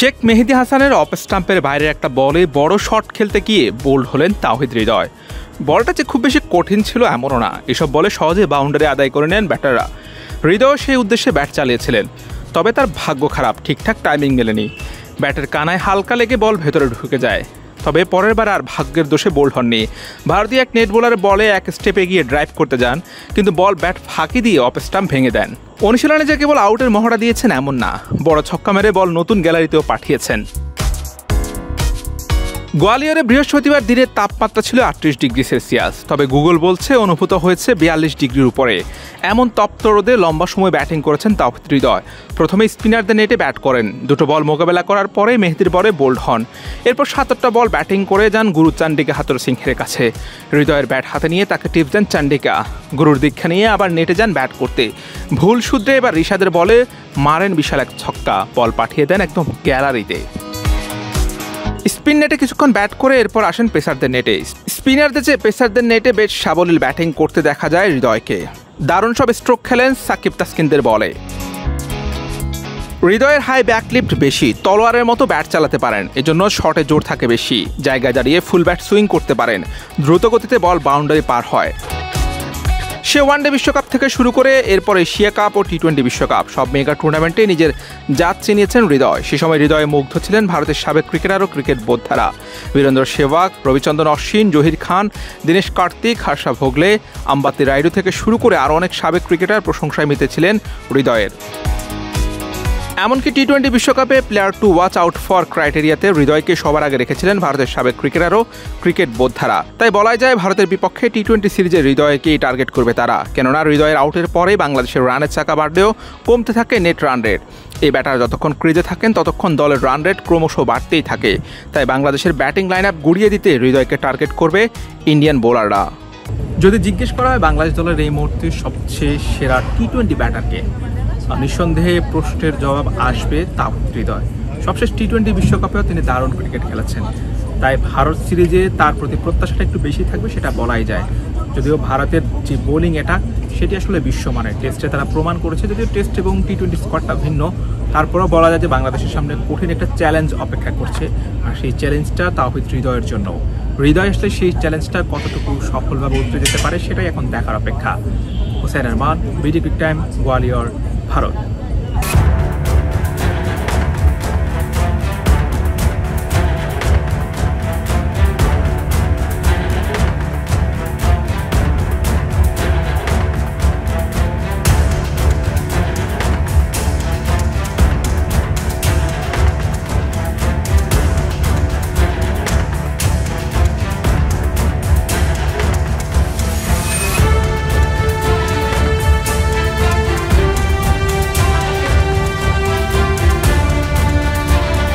শেখ মেহেদী হাসানের অফ স্টাম্পের বাইরে একটা বলে বড় শট খেলতে গিয়ে বোল্ড হলেন তাওহিদ হৃদয়। বলটা যে খুব বেশি কঠিন ছিল এমনও না, এসব বলে সহজে বাউন্ডারি আদায় করে নেন ব্যাটাররা। হৃদয় সেই উদ্দেশ্যে ব্যাট চালিয়েছিলেন, তবে তার ভাগ্য খারাপ, ঠিকঠাক টাইমিং মেলেনি। ব্যাটের কানায় হালকা লেগে বল ভেতরে ঢুকে যায়, তবে পরের বার আর ভাগ্যের দোষে বোল্ড হননি। ভারতীয় এক নেট বোলার বলে এক স্টেপে গিয়ে ড্রাইভ করতে যান, কিন্তু বল ব্যাট ফাঁকি দিয়ে অফ স্টাম্প ভেঙে দেন। অনুশীলনে যে কেবল আউটের মহড়া দিয়েছেন এমন না, বড় ছক্কা মেরে বল নতুন গ্যালারিতেও পাঠিয়েছেন। গোয়ালিয়রে বৃহস্পতিবার দিনের তাপমাত্রা ছিল 38 ডিগ্রি সেলসিয়াস, তবে গুগল বলছে অনুভূত হয়েছে 42 ডিগ্রির উপরে। এমন তপ্ত রোদে লম্বা সময় ব্যাটিং করেছেন তাওহিদ হৃদয়। প্রথমে স্পিনারদের নেটে ব্যাট করেন, দুটো বল মোকাবেলা করার পরে মেহেদির বলে বোল্ড হন। এরপর 7টা বল ব্যাটিং করে যান গুরু চান্ডিকা হাথুর সিংহের কাছে। হৃদয়ের ব্যাট হাতে নিয়ে তাকে টিপস দেন চান্ডিকা। গুরুর দীক্ষা নিয়ে আবার নেটে যান ব্যাট করতে। ভুল শুধরে এবার ঋষাদের বলে মারেন বিশাল এক ছক্কা, বল পাঠিয়ে দেন একদম গ্যালারিতে। স্পিন নেটে কিছুক্ষণ ব্যাট করে এরপর আসেন পেসারদের নেটে। স্পিনারদের চেয়ে পেসারদের নেটে বেশ সাবলীল ব্যাটিং করতে দেখা যায় হৃদয়কে। দারুণ সব স্ট্রোক খেলেন সাকিব তাসকিনদের বলে। হৃদয়ের হাই ব্যাকলিফট বেশি, তলোয়ারের মতো ব্যাট চালাতে পারেন, এজন্য শটে জোর থাকে বেশি। জায়গায় দাঁড়িয়ে ফুল ব্যাট সুইং করতে পারেন, দ্রুত গতিতে বল বাউন্ডারি পার হয়। সে ওয়ানডে বিশ্বকাপ থেকে শুরু করে এরপর এশিয়া কাপ ও টি-20 বিশ্বকাপ সব মেগা টুর্নামেন্টে নিজের জাত চিনিয়েছেন হৃদয়। সে সময় হৃদয়ে মুগ্ধ ছিলেন ভারতের সাবেক ক্রিকেটার ও ক্রিকেট বোদ্ধারা। বীরেন্দ্র সেহবাগ, রবিচন্দ্রন অশ্বিন, জহির খান, দীনেশ কার্তিক, হর্ষা ভোগলে, আম্বাতি রায়ডু থেকে শুরু করে আরও অনেক সাবেক ক্রিকেটার প্রশংসায় মেতেছিলেন হৃদয়ের। এমনকি টি-20 বিশ্বকাপে player to watch out for ক্রাইটেরিয়াতে হৃদয়কে সবার আগে রেখেছিলেন ভারতের সাবেক ক্রিকেটার ও ক্রিকেট বোদ্ধারা। তাই বলাই যায় ভারতের বিপক্ষে টি-20 সিরিজে হৃদয়কেই টার্গেট করবে তারা, কেননা হৃদয়ের আউটের পরে বাংলাদেশের রানের চাকা বাড়লেও কমতে থাকে নেট রান রেট। এই ব্যাটার যতক্ষণ ক্রিজে থাকেন ততক্ষণ দলের রান রেট ক্রমশ বাড়তেই থাকে। তাই বাংলাদেশের ব্যাটিং লাইন আপ গুড়িয়ে দিতে হৃদয়কে টার্গেট করবে ইন্ডিয়ান বোলাররা। যদি জিজ্ঞেস করা হয় বাংলাদেশ দলের এই মুহূর্তে সবচেয়ে সেরা টি-20 ব্যাটারকে, নিঃসন্দেহে প্রশ্নের জবাব আসবে তাওহিদ হৃদয়। সবশেষ টি-20 বিশ্বকাপেও তিনি দারুণ ক্রিকেট খেলেছেন, তাই ভারত সিরিজে তার প্রতি প্রত্যাশাটা একটু বেশি থাকবে, সেটা বলাই যায়। যদিও ভারতের যে বোলিং অ্যাটাক সেটি আসলে বিশ্বমানের, টেস্টে তারা প্রমাণ করেছে। যদিও টেস্ট এবং টি-20 স্কোয়াডটা ভিন্ন, তারপরেও বলা যায় যে বাংলাদেশের সামনে কঠিন একটা চ্যালেঞ্জ অপেক্ষা করছে, আর সেই চ্যালেঞ্জটা তাওহিদ হৃদয়ের জন্য। হৃদয় আসলে সেই চ্যালেঞ্জটা কতটুকু সফলভাবে উতরে যেতে পারে সেটাই এখন দেখার অপেক্ষা। Hussain Arman, BD cric time, Gwalior, Bharat.